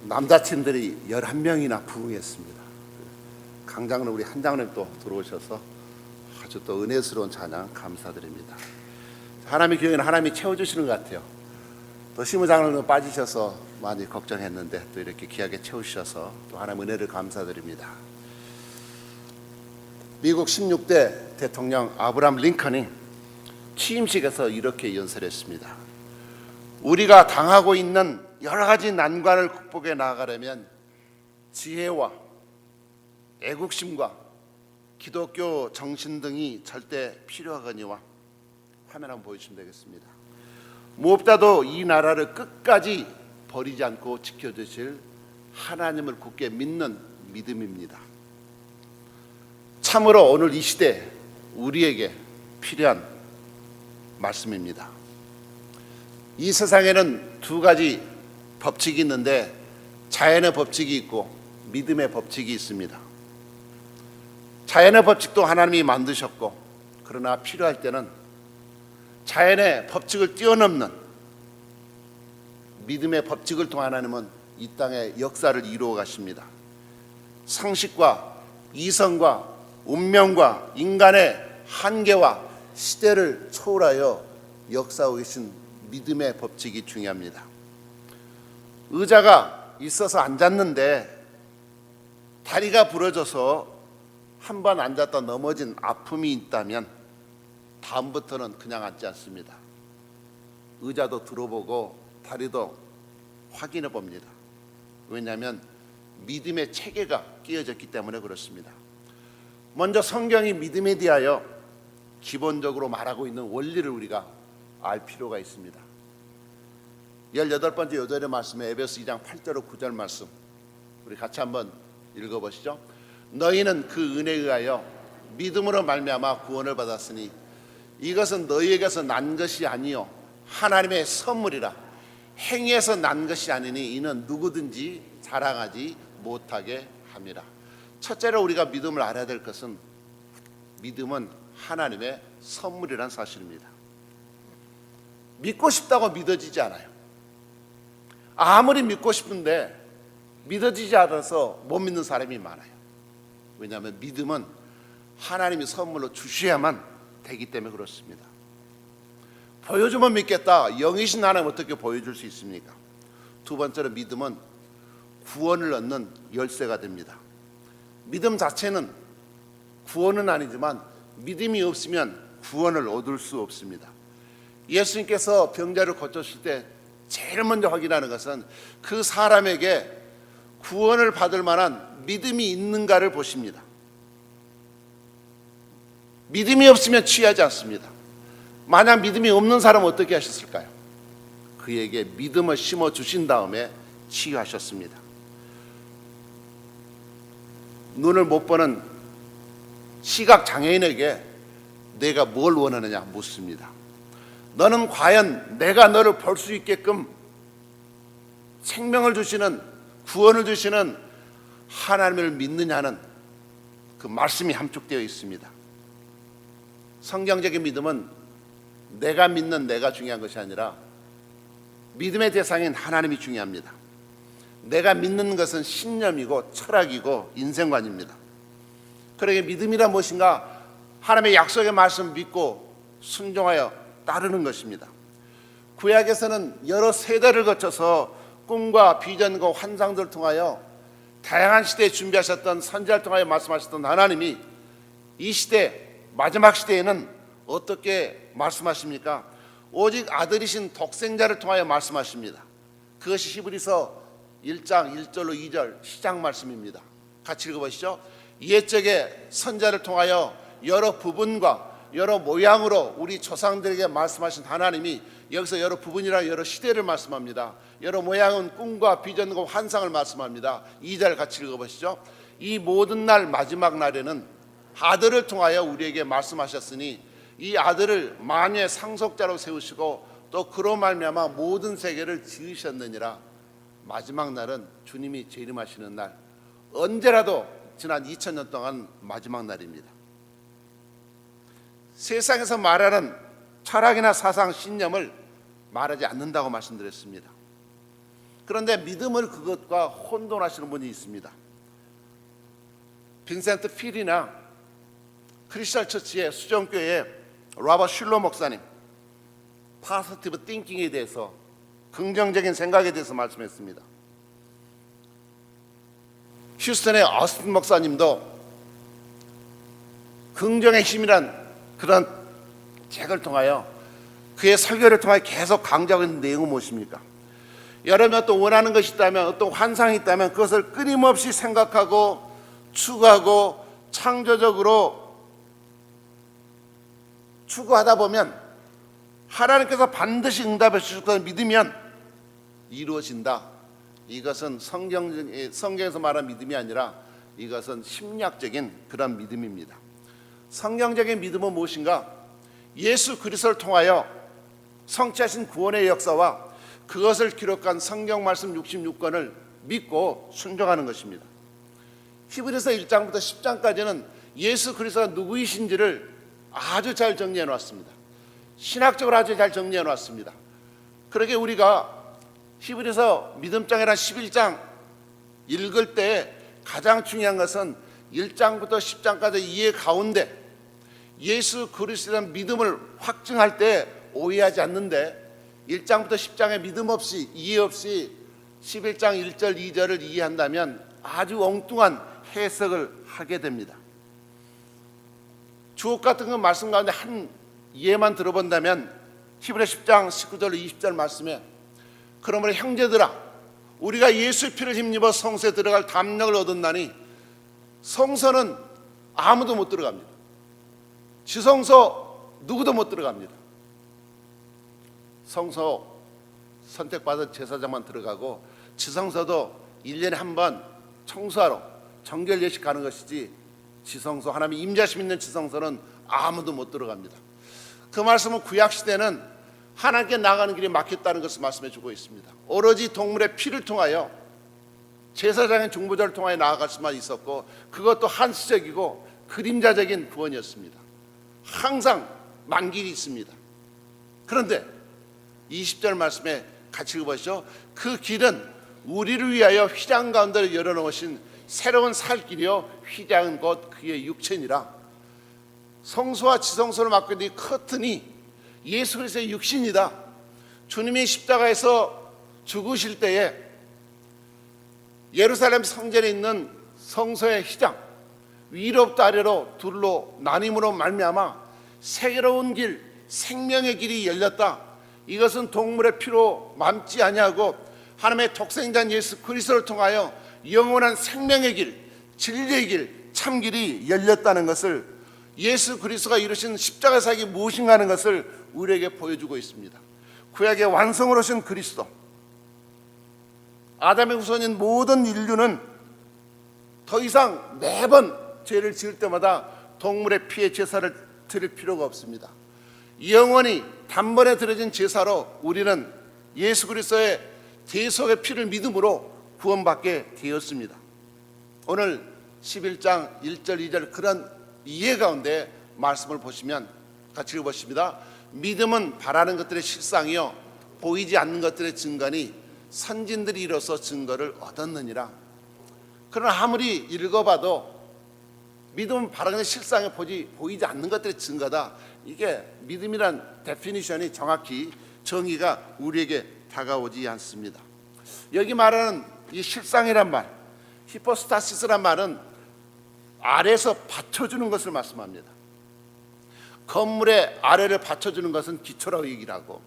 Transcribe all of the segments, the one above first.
남자친들이 11명이나 부흥했습니다. 강장로 우리 한장로님 또 들어오셔서 아주 또 은혜스러운 찬양 감사드립니다. 하나님의 교회는 하나님이 채워주시는 것 같아요. 또 시무장로님 빠지셔서 많이 걱정했는데 또 이렇게 귀하게 채우셔서 또 하나님 은혜를 감사드립니다. 미국 16대 대통령 아브라함 링컨이 취임식에서 이렇게 연설했습니다. 우리가 당하고 있는 여러 가지 난관을 극복해 나아가려면 지혜와 애국심과 기독교 정신 등이 절대 필요하거니와 화면 한번 보여주시면 되겠습니다. 무엇보다도 이 나라를 끝까지 버리지 않고 지켜주실 하나님을 굳게 믿는 믿음입니다. 참으로 오늘 이 시대 우리에게 필요한 말씀입니다. 이 세상에는 두 가지 법칙이 있는데 자연의 법칙이 있고 믿음의 법칙이 있습니다. 자연의 법칙도 하나님이 만드셨고 그러나 필요할 때는 자연의 법칙을 뛰어넘는 믿음의 법칙을 통해 하나님은 이 땅에 역사를 이루어 가십니다. 상식과 이성과 운명과 인간의 한계와 시대를 초월하여 역사하고 계신 믿음의 법칙이 중요합니다. 의자가 있어서 앉았는데 다리가 부러져서 한 번 앉았다 넘어진 아픔이 있다면 다음부터는 그냥 앉지 않습니다. 의자도 들어보고 다리도 확인해 봅니다. 왜냐하면 믿음의 체계가 끼어졌기 때문에 그렇습니다. 먼저 성경이 믿음에 대하여 기본적으로 말하고 있는 원리를 우리가 알 필요가 있습니다. 18번째 요절의 말씀에 에베소 2장 8절로 9절 말씀 우리 같이 한번 읽어보시죠. 너희는 그 은혜에 의하여 믿음으로 말미암아 구원을 받았으니 이것은 너희에게서 난 것이 아니요 하나님의 선물이라. 행위에서 난 것이 아니니 이는 누구든지 자랑하지 못하게 함이라. 첫째로 우리가 믿음을 알아야 될 것은 믿음은 하나님의 선물이란 사실입니다. 믿고 싶다고 믿어지지 않아요. 아무리 믿고 싶은데 믿어지지 않아서 못 믿는 사람이 많아요. 왜냐하면 믿음은 하나님이 선물로 주셔야만 되기 때문에 그렇습니다. 보여주면 믿겠다. 영이신 하나님 어떻게 보여줄 수 있습니까? 두 번째로 믿음은 구원을 얻는 열쇠가 됩니다. 믿음 자체는 구원은 아니지만 믿음이 없으면 구원을 얻을 수 없습니다. 예수님께서 병자를 고쳤을 때 제일 먼저 확인하는 것은 그 사람에게 구원을 받을 만한 믿음이 있는가를 보십니다. 믿음이 없으면 취하지 않습니다. 만약 믿음이 없는 사람은 어떻게 하셨을까요? 그에게 믿음을 심어주신 다음에 치유하셨습니다. 눈을 못 보는 시각장애인에게 내가 뭘 원하느냐 묻습니다. 너는 과연 내가 너를 볼 수 있게끔 생명을 주시는 구원을 주시는 하나님을 믿느냐는 그 말씀이 함축되어 있습니다. 성경적인 믿음은 내가 믿는 내가 중요한 것이 아니라 믿음의 대상인 하나님이 중요합니다. 내가 믿는 것은 신념이고 철학이고 인생관입니다. 그러게 믿음이란 무엇인가? 하나님의 약속의 말씀 믿고 순종하여 따르는 것입니다. 구약에서는 여러 세대를 거쳐서 꿈과 비전과 환상들을 통하여 다양한 시대에 준비하셨던 선지자를 통하여 말씀하셨던 하나님이 이 시대 마지막 시대에는 어떻게 말씀하십니까? 오직 아들이신 독생자를 통하여 말씀하십니다. 그것이 히브리서 1장 1절로 2절 시작 말씀입니다. 같이 읽어보시죠. 옛적에 선자를 통하여 여러 부분과 여러 모양으로 우리 조상들에게 말씀하신 하나님이 여기서 여러 부분이랑 여러 시대를 말씀합니다. 여러 모양은 꿈과 비전과 환상을 말씀합니다. 2절 같이 읽어보시죠. 이 모든 날 마지막 날에는 아들을 통하여 우리에게 말씀하셨으니 이 아들을 만유의 상속자로 세우시고 또 그로 말미암아 모든 세계를 지으셨느니라. 마지막 날은 주님이 재림하시는 날, 언제라도 지난 2000년 동안 마지막 날입니다. 세상에서 말하는 철학이나 사상, 신념을 말하지 않는다고 말씀드렸습니다. 그런데 믿음을 그것과 혼돈하시는 분이 있습니다. 빈센트 필이나 크리스탈 처치의 수정교회의 로버트 슐러 목사님, 포지티브 띵킹에 대해서, 긍정적인 생각에 대해서 말씀했습니다. 휴스턴의 어스틴 목사님도 긍정의 힘이란 그런 책을 통하여, 그의 설교를 통하여 계속 강조하고 있는 내용은 무엇입니까? 여러분이 어떤 원하는 것이 있다면, 어떤 환상이 있다면 그것을 끊임없이 생각하고 추구하고 창조적으로 추구하다 보면 하나님께서 반드시 응답해 주실 것을 믿으면 이루어진다. 이것은 성경에서 말하는 믿음이 아니라 이것은 심리학적인 그런 믿음입니다. 성경적인 믿음은 무엇인가? 예수 그리스도를 통하여 성취하신 구원의 역사와 그것을 기록한 성경 말씀 66권을 믿고 순종하는 것입니다. 히브리서 1장부터 10장까지는 예수 그리스도가 누구이신지를 아주 잘 정리해 놓았습니다. 신학적으로 아주 잘 정리해 놓았습니다. 그러게 우리가 히브리서 믿음장이란 11장 읽을 때 가장 중요한 것은 1장부터 10장까지 이해 가운데 예수 그리스도의 믿음을 확증할 때 오해하지 않는데, 1장부터 10장의 믿음 없이, 이해 없이 11장 1절 2절을 이해한다면 아주 엉뚱한 해석을 하게 됩니다. 주옥 같은 그 말씀 가운데 한 예만 들어본다면 히브리 10장 19절 20절 말씀에, 그러므로 형제들아 우리가 예수의 피를 힘입어 성소에 들어갈 담력을 얻었나니, 성소는 아무도 못 들어갑니다. 지성소 누구도 못 들어갑니다. 성소 선택받은 제사장만 들어가고, 지성소도 1년에 한 번 청소하러 정결 예식 가는 것이지, 지성소, 하나님의 임재하심 있는 지성소는 아무도 못 들어갑니다. 그 말씀은 구약시대는 하나님께 나가는 길이 막혔다는 것을 말씀해 주고 있습니다. 오로지 동물의 피를 통하여, 제사장의 중보자를 통하여 나아갈 수만 있었고, 그것도 한시적이고 그림자적인 구원이었습니다. 항상 만길이 있습니다. 그런데 20절 말씀에 같이 읽어보시죠. 그 길은 우리를 위하여 휘장 가운데를 열어놓으신 새로운 살 길이요 휘장은 곧 그의 육체니라. 성소와 지성소를 막고 있는 이 커튼이 예수 그리스도의 육신이다. 주님이 십자가에서 죽으실 때에 예루살렘 성전에 있는 성소의 휘장, 위로부터 아래로 둘로 나님으로 말미암아 새로운 길, 생명의 길이 열렸다. 이것은 동물의 피로 맘지 아니하고 하나님의 독생자인 예수 그리스도를 통하여 영원한 생명의 길, 진리의 길, 참길이 열렸다는 것을, 예수 그리스도가 이루신 십자가 사역이 무엇인가 하는 것을 우리에게 보여주고 있습니다. 구약의 완성을 오신 그리스도, 아담의 후손인 모든 인류는 더 이상 매번 죄를 지을 때마다 동물의 피에 제사를 드릴 필요가 없습니다. 영원히 단번에 드려진 제사로 우리는 예수 그리스도의 대속의 피를 믿음으로 구원받게 되었습니다. 오늘 11장 1절 2절 그런 이해 가운데 말씀을 보시면 같이 읽어보십니다. 믿음은 바라는 것들의 실상이요 보이지 않는 것들의 증거니 선진들이 이로써 증거를 얻었느니라. 그러나 아무리 읽어봐도 믿음은 바라는 실상에 보이지 않는 것들의 증거다. 이게 믿음이란 데피니션이 정확히 정의가 우리에게 다가오지 않습니다. 여기 말하는 이 실상이란 말, 히포스타시스란 말은 아래에서 받쳐주는 것을 말씀합니다. 건물의 아래를 받쳐주는 것은 기초라고 얘기를 하고,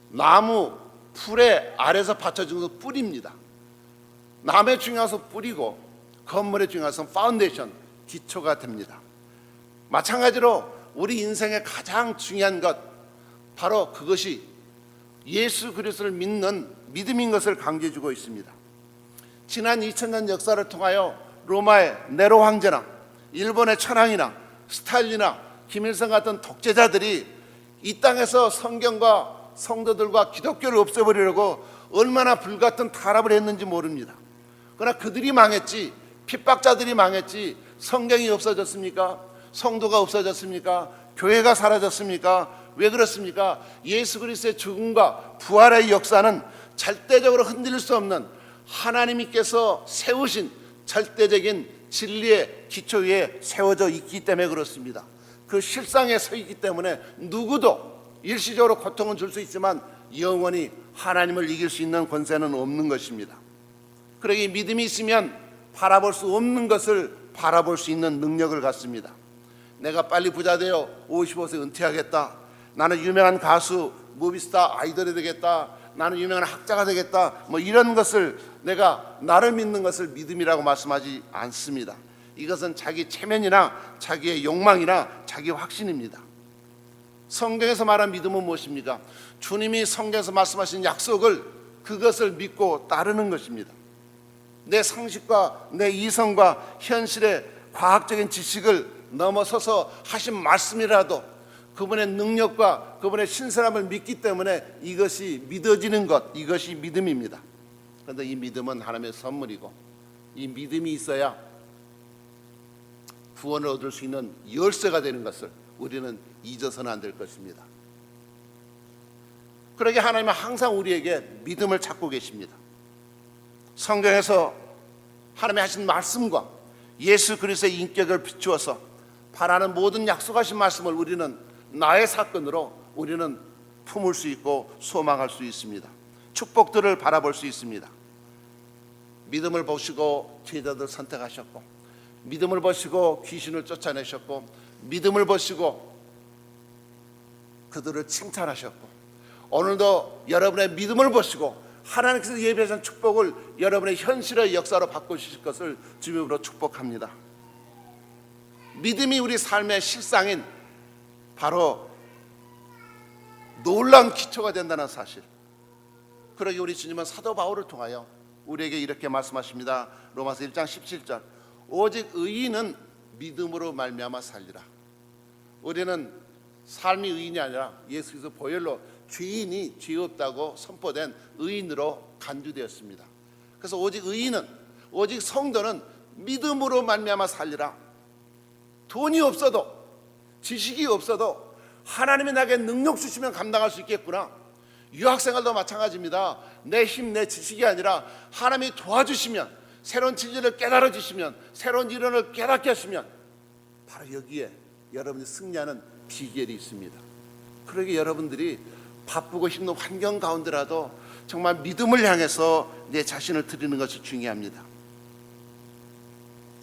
나무 풀의 아래에서 받쳐주는 것은 뿌리입니다. 나무의 중요한 것은 뿌리고 건물의 중요한 것은 파운데이션, 기초가 됩니다. 마찬가지로 우리 인생의 가장 중요한 것, 바로 그것이 예수 그리스도를 믿는 믿음인 것을 강조해 주고 있습니다. 지난 2000년 역사를 통하여 로마의 네로 황제나 일본의 천황이나 스탈린이나 김일성 같은 독재자들이 이 땅에서 성경과 성도들과 기독교를 없애버리려고 얼마나 불같은 탄압을 했는지 모릅니다. 그러나 그들이 망했지, 핍박자들이 망했지, 성경이 없어졌습니까? 성도가 없어졌습니까? 교회가 사라졌습니까? 왜 그렇습니까? 예수 그리스도의 죽음과 부활의 역사는 절대적으로 흔들릴 수 없는 하나님께서 세우신 절대적인 진리의 기초 위에 세워져 있기 때문에 그렇습니다. 그 실상에 서 있기 때문에 누구도 일시적으로 고통은 줄 수 있지만 영원히 하나님을 이길 수 있는 권세는 없는 것입니다. 그러기 믿음이 있으면 바라볼 수 없는 것을 바라볼 수 있는 능력을 갖습니다. 내가 빨리 부자 되어 55세 은퇴하겠다. 나는 유명한 가수, 무비스타 아이돌이 되겠다. 나는 유명한 학자가 되겠다. 이런 것을 내가 나를 믿는 것을 믿음이라고 말씀하지 않습니다. 이것은 자기 체면이나 자기의 욕망이나 자기 확신입니다. 성경에서 말한 믿음은 무엇입니까? 주님이 성경에서 말씀하신 약속을 그것을 믿고 따르는 것입니다. 내 상식과 내 이성과 현실의 과학적인 지식을 넘어서서 하신 말씀이라도 그분의 능력과 그분의 신선함을 믿기 때문에 이것이 믿어지는 것, 이것이 믿음입니다. 그런데 이 믿음은 하나님의 선물이고 이 믿음이 있어야 구원을 얻을 수 있는 열쇠가 되는 것을 우리는 잊어서는 안 될 것입니다. 그러게 하나님은 항상 우리에게 믿음을 찾고 계십니다. 성경에서 하나님이 하신 말씀과 예수 그리스도의 인격을 비추어서 바라는 모든 약속하신 말씀을 우리는 나의 사건으로 우리는 품을 수 있고 소망할 수 있습니다. 축복들을 바라볼 수 있습니다. 믿음을 보시고 제자들 선택하셨고, 믿음을 보시고 귀신을 쫓아내셨고, 믿음을 보시고 그들을 칭찬하셨고, 오늘도 여러분의 믿음을 보시고 하나님께서 예비하신 축복을 여러분의 현실의 역사로 바꾸실 것을 주님으로 축복합니다. 믿음이 우리 삶의 실상인 바로 놀라운 기초가 된다는 사실. 그러기 우리 주님은 사도 바울을 통하여 우리에게 이렇게 말씀하십니다. 로마서 1장 17절 오직 의인은 믿음으로 말미암아 살리라. 우리는 삶이 의인이 아니라 예수 그리스도 보혈로 죄인이 죄 없다고 선포된 의인으로 간주되었습니다. 그래서 오직 의인은, 오직 성도는 믿음으로 말미암아 살리라. 돈이 없어도, 지식이 없어도 하나님이 나에게 능력 주시면 감당할 수 있겠구나. 유학생활도 마찬가지입니다. 내 힘, 내 지식이 아니라 하나님이 도와주시면, 새로운 진리를 깨달아 주시면, 새로운 이론을 깨닫게 하시면 바로 여기에 여러분이 승리하는 비결이 있습니다. 그러기에 여러분들이 바쁘고 힘든 환경 가운데라도 정말 믿음을 향해서 내 자신을 드리는 것이 중요합니다.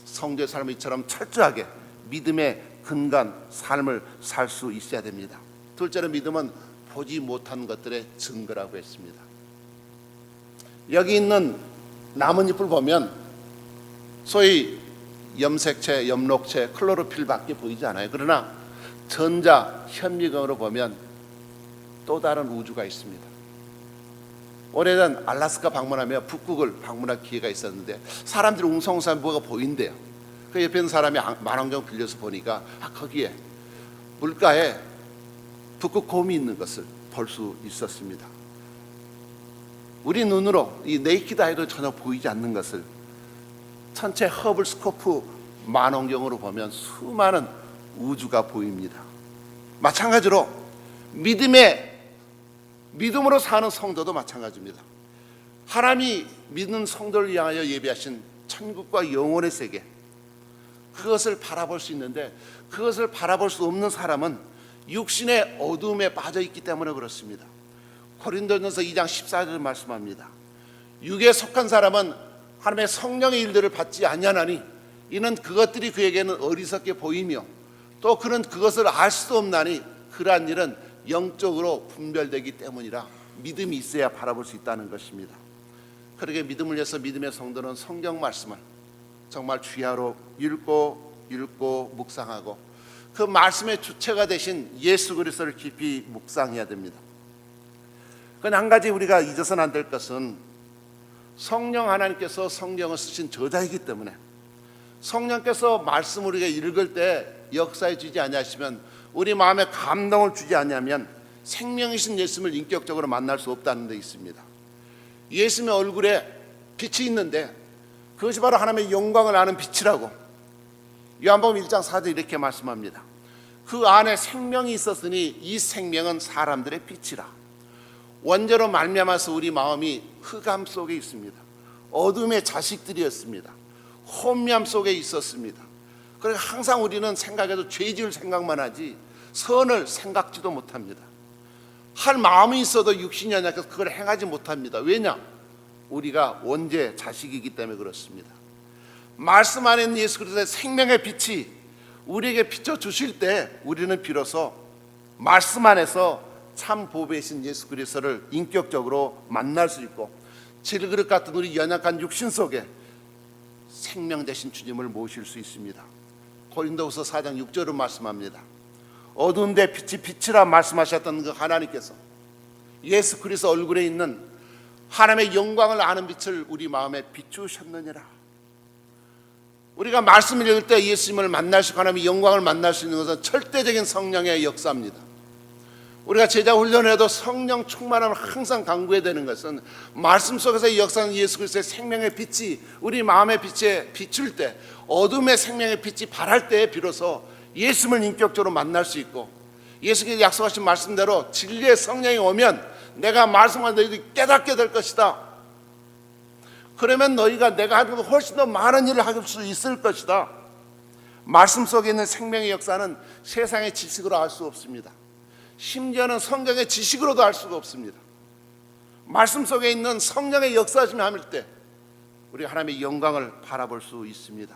성도의 삶은 이처럼 철저하게 믿음의 근간 삶을 살 수 있어야 됩니다. 둘째로 믿음은 보지 못한 것들의 증거라고 했습니다. 여기 있는 나뭇잎을 보면 소위 염색체, 엽록체, 클로로필밖에 보이지 않아요. 그러나 전자 현미경으로 보면 또 다른 우주가 있습니다. 오래전 알래스카 방문하며 북극을 방문할 기회가 있었는데 사람들이 웅성웅성 뭐가 보인대요. 그 옆에 있는 사람이 망원경 빌려서 보니까 거기에 물가에 북극 곰이 있는 것을 볼 수 있었습니다. 우리 눈으로 이 네이키드 아이로 전혀 보이지 않는 것을 천체 허블 스코프 망원경으로 보면 수많은 우주가 보입니다. 마찬가지로 믿음으로 사는 성도도 마찬가지입니다. 하나님이 믿는 성도를 위하여 예비하신 천국과 영혼의 세계, 그것을 바라볼 수 있는데 그것을 바라볼 수 없는 사람은 육신의 어두움에 빠져 있기 때문에 그렇습니다. 고린도전서 2장 14절 말씀합니다. 육에 속한 사람은 하나님의 성령의 일들을 받지 아니하나니 이는 그것들이 그에게는 어리석게 보이며 또 그는 그것을 알 수도 없나니 그러한 일은 영적으로 분별되기 때문이라. 믿음이 있어야 바라볼 수 있다는 것입니다. 그러게 믿음을 위해서 믿음의 성도는 성경 말씀을 정말 주야로 읽고 묵상하고 그 말씀의 주체가 되신 예수 그리스도를 깊이 묵상해야 됩니다. 그런데 한 가지 우리가 잊어서는 안 될 것은 성령 하나님께서 성경을 쓰신 저자이기 때문에 성령께서 말씀을 우리가 읽을 때 역사해 주지 아니하시면, 우리 마음에 감동을 주지 아니하면 생명이신 예수님을 인격적으로 만날 수 없다는 데 있습니다. 예수님의 얼굴에 빛이 있는데 그것이 바로 하나님의 영광을 아는 빛이라고 요한복음 1장 4절 이렇게 말씀합니다. 그 안에 생명이 있었으니 이 생명은 사람들의 빛이라. 원죄로 말미암아서 우리 마음이 흑암 속에 있습니다. 어둠의 자식들이었습니다. 혼미함 속에 있었습니다. 그러니까 항상 우리는 생각해도 죄 지을 생각만 하지 선을 생각지도 못합니다. 할 마음이 있어도 육신이 연약해서 그걸 행하지 못합니다. 왜냐? 우리가 원죄 자식이기 때문에 그렇습니다. 말씀 안에 있는 예수 그리스도의 생명의 빛이 우리에게 비춰주실 때 우리는 비로소 말씀 안에서 참 보배이신 예수 그리스도를 인격적으로 만날 수 있고 질그릇 같은 우리 연약한 육신 속에 생명 되신 주님을 모실 수 있습니다. 고린도후서 4장 6절은 말씀합니다. 어두운 데 빛이 빛이라 말씀하셨던 그 하나님께서 예수 그리스도 얼굴에 있는 하나님의 영광을 아는 빛을 우리 마음에 비추셨느니라. 우리가 말씀을 읽을 때 예수님을 만날 수, 하나님의 영광을 만날 수 있는 것은 절대적인 성령의 역사입니다. 우리가 제자 훈련에도 성령 충만함을 항상 강구해야 되는 것은 말씀 속에서 역사하는 예수 그리스도의 생명의 빛이 우리 마음의 빛에 비출 때, 어둠의 생명의 빛이 발할 때에 비로소 예수님을 인격적으로 만날 수 있고, 예수께서 약속하신 말씀대로 진리의 성령이 오면 내가 말씀한 너희들이 깨닫게 될 것이다. 그러면 너희가 내가 하는 것보다 훨씬 더 많은 일을 할 수 있을 것이다. 말씀 속에 있는 생명의 역사는 세상의 지식으로 알 수 없습니다. 심지어는 성경의 지식으로도 알 수가 없습니다. 말씀 속에 있는 성령의 역사심을 함을 때 우리 하나님의 영광을 바라볼 수 있습니다.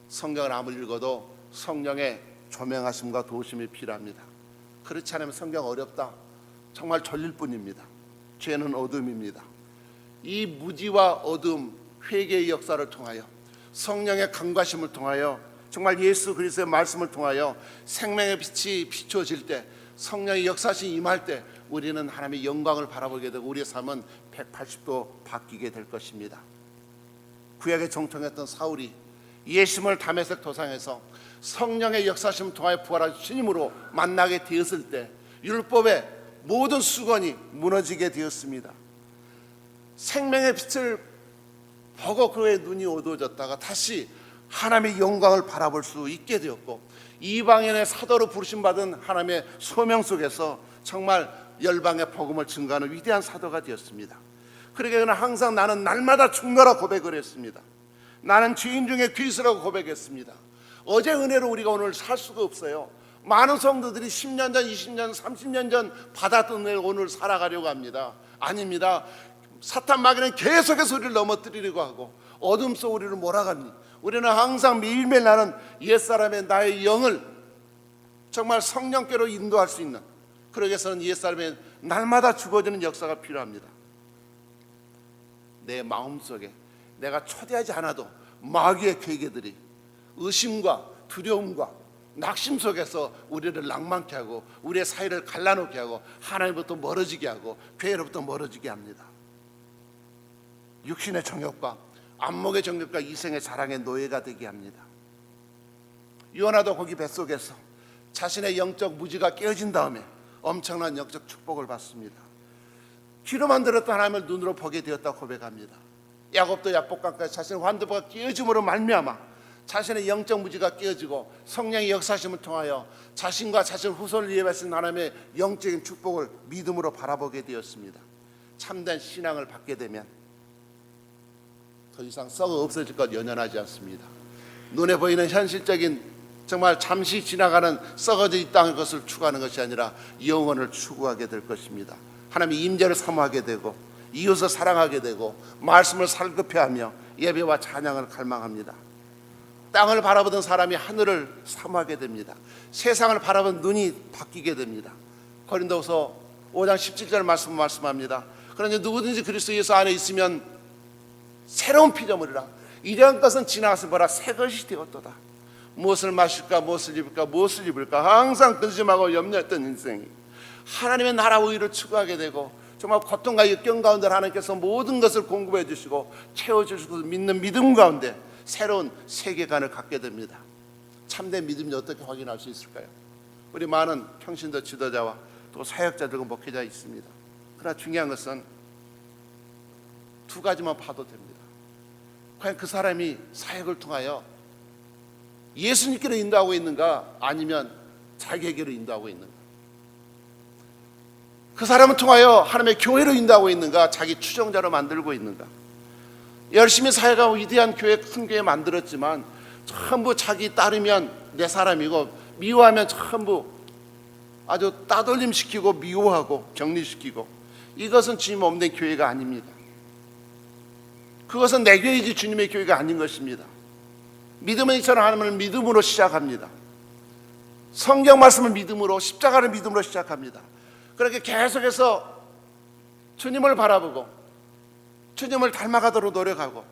성경을 아무리 읽어도 성령의 조명하심과 도우심이 필요합니다. 그렇지 않으면 성경 어렵다. 정말 졸릴 뿐입니다. 죄는 어둠입니다. 이 무지와 어둠, 회개의 역사를 통하여 성령의 강구하심을 통하여 정말 예수 그리스도의 말씀을 통하여 생명의 빛이 비춰질 때, 성령의 역사심이 임할 때 우리는 하나님의 영광을 바라보게 되고 우리의 삶은 180도 바뀌게 될 것입니다. 구약에 정통했던 사울이 예수님을 다메섹 도상에서 성령의 역사심을 통하여 부활하신 주님으로 만나게 되었을 때 율법의 모든 수건이 무너지게 되었습니다. 생명의 빛을 보고 그의 눈이 어두워졌다가 다시 하나님의 영광을 바라볼 수 있게 되었고, 이방인의 사도로 부르심받은 하나님의 소명 속에서 정말 열방의 복음을 증거하는 위대한 사도가 되었습니다. 그러게 그는 항상 나는 날마다 죽노라 고백을 했습니다. 나는 죄인 중에 귀수라고 고백했습니다. 어제 은혜로 우리가 오늘 살 수가 없어요. 많은 성도들이 10년 전, 20년, 30년 전 받았던 은혜를 오늘 살아가려고 합니다. 아닙니다. 사탄 마귀는 계속해서 우리를 넘어뜨리려고 하고 어둠 속 우리를 몰아갑니다. 우리는 항상 매일매일 나는 옛사람의 나의 영을 정말 성령께로 인도할 수 있는, 그러기 위해서는 옛사람의 날마다 죽어지는 역사가 필요합니다. 내 마음속에 내가 초대하지 않아도 마귀의 괴계들이 의심과 두려움과 낙심 속에서 우리를 낭만케 하고 우리의 사이를 갈라놓게 하고 하나님부터 멀어지게 하고 교회로부터 멀어지게 합니다. 육신의 정욕과 안목의 정욕과 이생의 자랑의 노예가 되게 합니다. 요나도 거기 뱃속에서 자신의 영적 무지가 깨어진 다음에 엄청난 영적 축복을 받습니다. 귀로만 들었던 하나님을 눈으로 보게 되었다고 고백합니다. 야곱도 야복강가에 자신의 환도부가 깨어짐으로 말미암아 자신의 영적 무지가 깨어지고 성령의 역사심을 통하여 자신과 자신 후손을 예배하신 하나님의 영적인 축복을 믿음으로 바라보게 되었습니다. 참된 신앙을 받게 되면 더 이상 썩어 없어질 것 연연하지 않습니다. 눈에 보이는 현실적인 정말 잠시 지나가는 썩어져 있다는 것을 추구하는 것이 아니라 영원을 추구하게 될 것입니다. 하나님의 임재를 사모하게 되고 이웃을 사랑하게 되고 말씀을 살급해하며 예배와 찬양을 갈망합니다. 땅을 바라보던 사람이 하늘을 사모하게 됩니다. 세상을 바라보는 눈이 바뀌게 됩니다. 고린도후서 5장 17절 말씀합니다. 그러니 누구든지 그리스도 예수 안에 있으면 새로운 피조물이라 이전 것은 지나가서 보라 새 것이 되었도다. 무엇을 마실까, 무엇을 입을까, 무엇을 입을까 항상 근심하고 염려했던 인생이 하나님의 나라와 의를 추구하게 되고 정말 고통과 역경 가운데 하나님께서 모든 것을 공급해 주시고 채워주시고 믿는 믿음 가운데 새로운 세계관을 갖게 됩니다. 참된 믿음이 어떻게 확인할 수 있을까요? 우리 많은 평신도 지도자와 또 사역자들과 목회자 있습니다. 그러나 중요한 것은 두 가지만 봐도 됩니다. 과연 그 사람이 사역을 통하여 예수님께로 인도하고 있는가, 아니면 자기에게로 인도하고 있는가. 그 사람을 통하여 하나님의 교회로 인도하고 있는가, 자기 추종자로 만들고 있는가. 열심히 사회가 위대한 교회, 큰 교회 만들었지만 전부 자기 따르면 내 사람이고 미워하면 전부 아주 따돌림시키고 미워하고 격리시키고, 이것은 주님 없는 교회가 아닙니다. 그것은 내 교회이지 주님의 교회가 아닌 것입니다. 믿음은 이처럼 하나님을 믿음으로 시작합니다. 성경 말씀을 믿음으로, 십자가를 믿음으로 시작합니다. 그렇게 계속해서 주님을 바라보고 주님을 닮아가도록 노력하고,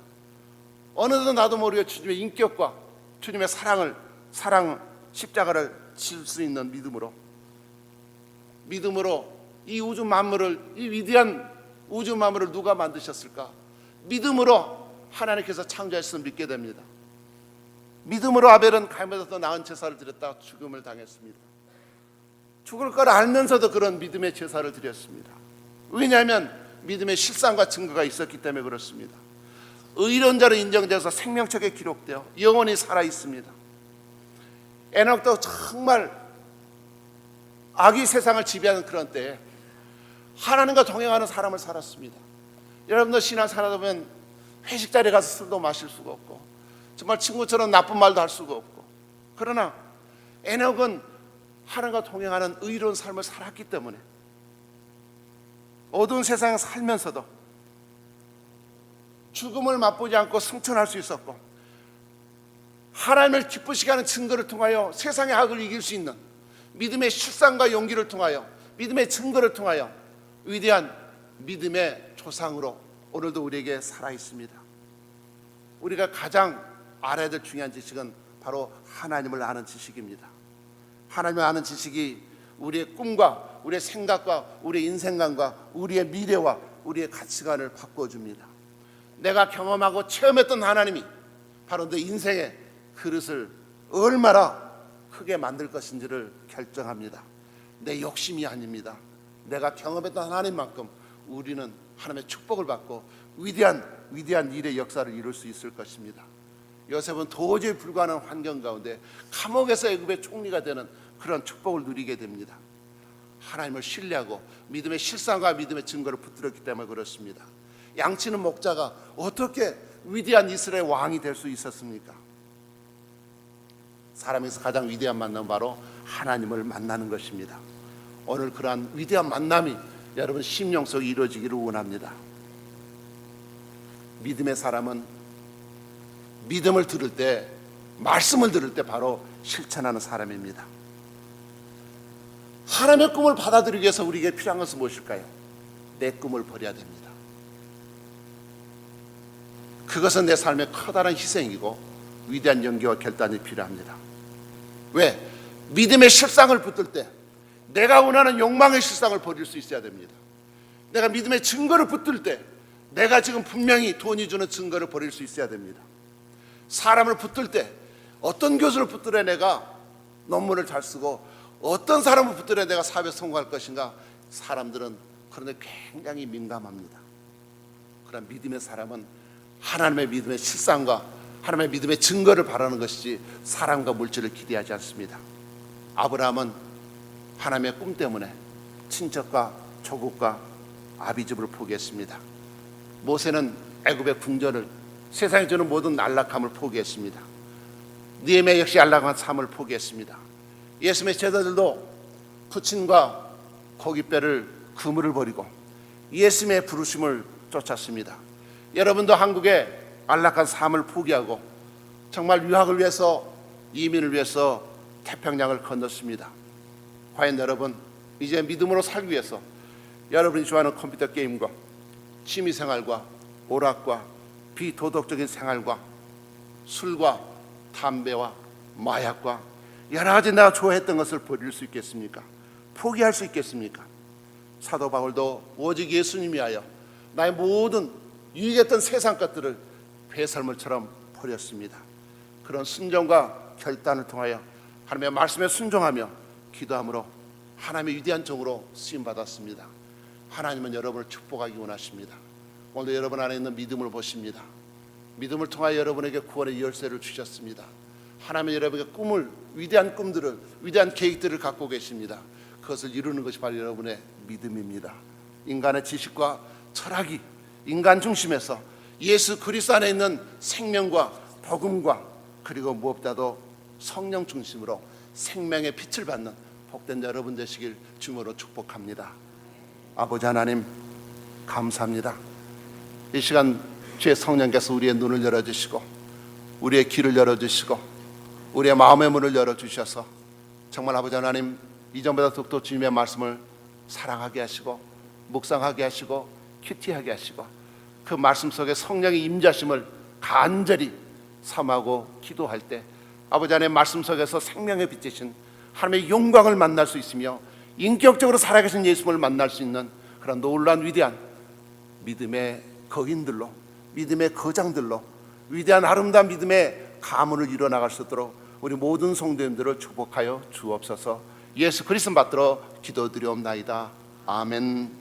어느덧 나도 모르게 주님의 인격과 주님의 사랑 십자가를 질 수 있는 믿음으로 이 우주 만물을, 이 위대한 우주 만물을 누가 만드셨을까? 믿음으로 하나님께서 창조하셨음을 믿게 됩니다. 믿음으로 아벨은 가인보다 더 나은 제사를 드렸다가 죽음을 당했습니다. 죽을 걸 알면서도 그런 믿음의 제사를 드렸습니다. 왜냐하면 믿음의 실상과 증거가 있었기 때문에 그렇습니다. 의로운 자로 인정되어서 생명책에 기록되어 영원히 살아있습니다. 에녹도 정말 악이 세상을 지배하는 그런 때에 하나님과 동행하는 사람을 살았습니다. 여러분도 신앙 살아다 보면 회식 자리에 가서 술도 마실 수가 없고, 정말 친구처럼 나쁜 말도 할 수가 없고, 그러나 에녹은 하나님과 동행하는 의로운 삶을 살았기 때문에 어두운 세상에 살면서도 죽음을 맛보지 않고 승천할 수 있었고, 하나님을 기쁘시게 하는 증거를 통하여 세상의 악을 이길 수 있는 믿음의 실상과 용기를 통하여, 믿음의 증거를 통하여 위대한 믿음의 조상으로 오늘도 우리에게 살아있습니다. 우리가 가장 알아야 될 중요한 지식은 바로 하나님을 아는 지식입니다. 하나님을 아는 지식이 우리의 꿈과 우리의 생각과 우리의 인생관과 우리의 미래와 우리의 가치관을 바꿔줍니다. 내가 경험하고 체험했던 하나님이 바로 내 인생의 그릇을 얼마나 크게 만들 것인지를 결정합니다. 내 욕심이 아닙니다. 내가 경험했던 하나님만큼 우리는 하나님의 축복을 받고 위대한 일의 역사를 이룰 수 있을 것입니다. 요셉은 도저히 불가능한 환경 가운데 감옥에서 애굽의 총리가 되는 그런 축복을 누리게 됩니다. 하나님을 신뢰하고 믿음의 실상과 믿음의 증거를 붙들었기 때문에 그렇습니다. 양치는 목자가 어떻게 위대한 이스라엘 왕이 될 수 있었습니까? 사람에서 가장 위대한 만남은 바로 하나님을 만나는 것입니다. 오늘 그러한 위대한 만남이 여러분 심령 속에 이루어지기를 원합니다. 믿음의 사람은 믿음을 들을 때, 말씀을 들을 때 바로 실천하는 사람입니다. 하나님의 꿈을 받아들이기 위해서 우리에게 필요한 것은 무엇일까요? 내 꿈을 버려야 됩니다. 그것은 내 삶의 커다란 희생이고 위대한 연기와 결단이 필요합니다. 왜? 믿음의 실상을 붙들 때 내가 원하는 욕망의 실상을 버릴 수 있어야 됩니다. 내가 믿음의 증거를 붙들 때 내가 지금 분명히 돈이 주는 증거를 버릴 수 있어야 됩니다. 사람을 붙들 때 어떤 교수를 붙들어 내가 논문을 잘 쓰고 어떤 사람을 붙들어 내가 사업에 성공할 것인가, 사람들은 그런데 굉장히 민감합니다. 그러나 믿음의 사람은 하나님의 믿음의 실상과 하나님의 믿음의 증거를 바라는 것이지 사람과 물질을 기대하지 않습니다. 아브라함은 하나님의 꿈 때문에 친척과 조국과 아비집을 포기했습니다. 모세는 애굽의 궁전을, 세상에 주는 모든 안락함을 포기했습니다. 느헤미야 역시 안락한 삶을 포기했습니다. 예수님의 제자들도 부친과 고깃배를 그물을 버리고 예수님의 부르심을 쫓았습니다. 여러분도 한국의 안락한 삶을 포기하고 정말 유학을 위해서, 이민을 위해서 태평양을 건넜습니다. 과연 여러분 이제 믿음으로 살기 위해서 여러분이 좋아하는 컴퓨터 게임과 취미생활과 오락과 비도덕적인 생활과 술과 담배와 마약과 여러 가지 내가 좋아했던 것을 버릴 수 있겠습니까? 포기할 수 있겠습니까? 사도 바울도 오직 예수님이 하여 나의 모든 유익했던 세상 것들을 배설물처럼 버렸습니다. 그런 순종과 결단을 통하여 하나님의 말씀에 순종하며 기도함으로 하나님의 위대한 종으로 쓰임받았습니다. 하나님은 여러분을 축복하기 원하십니다. 오늘 여러분 안에 있는 믿음을 보십니다. 믿음을 통하여 여러분에게 구원의 열쇠를 주셨습니다. 하나님은 여러분에게 위대한 꿈들을, 위대한 계획들을 갖고 계십니다. 그것을 이루는 것이 바로 여러분의 믿음입니다. 인간의 지식과 철학이 인간 중심에서 예수 그리스도 안에 있는 생명과 복음과 그리고 무엇보다도 성령 중심으로 생명의 빛을 받는 복된 여러분 되시길 주님으로 축복합니다. 아버지 하나님 감사합니다. 이 시간 주의 성령께서 우리의 눈을 열어주시고 우리의 귀를 열어주시고 우리의 마음의 문을 열어주셔서 정말 아버지 하나님 이전보다 더욱더 주님의 말씀을 사랑하게 하시고 묵상하게 하시고 큐티하게 하시고 그 말씀 속에 성령의 임자심을 간절히 삼하고 기도할 때 아버지 하나님 말씀 속에서 생명의 빛이신 하나님의 영광을 만날 수 있으며 인격적으로 살아계신 예수님을 만날 수 있는 그런 놀라운 위대한 믿음의 거인들로 믿음의 거장들로 위대한 아름다운 믿음의 가문을 이뤄나갈 수 있도록 우리 모든 성도님들을 축복하여 주옵소서. 예수 그리스도 받들어 기도드리옵나이다. 아멘.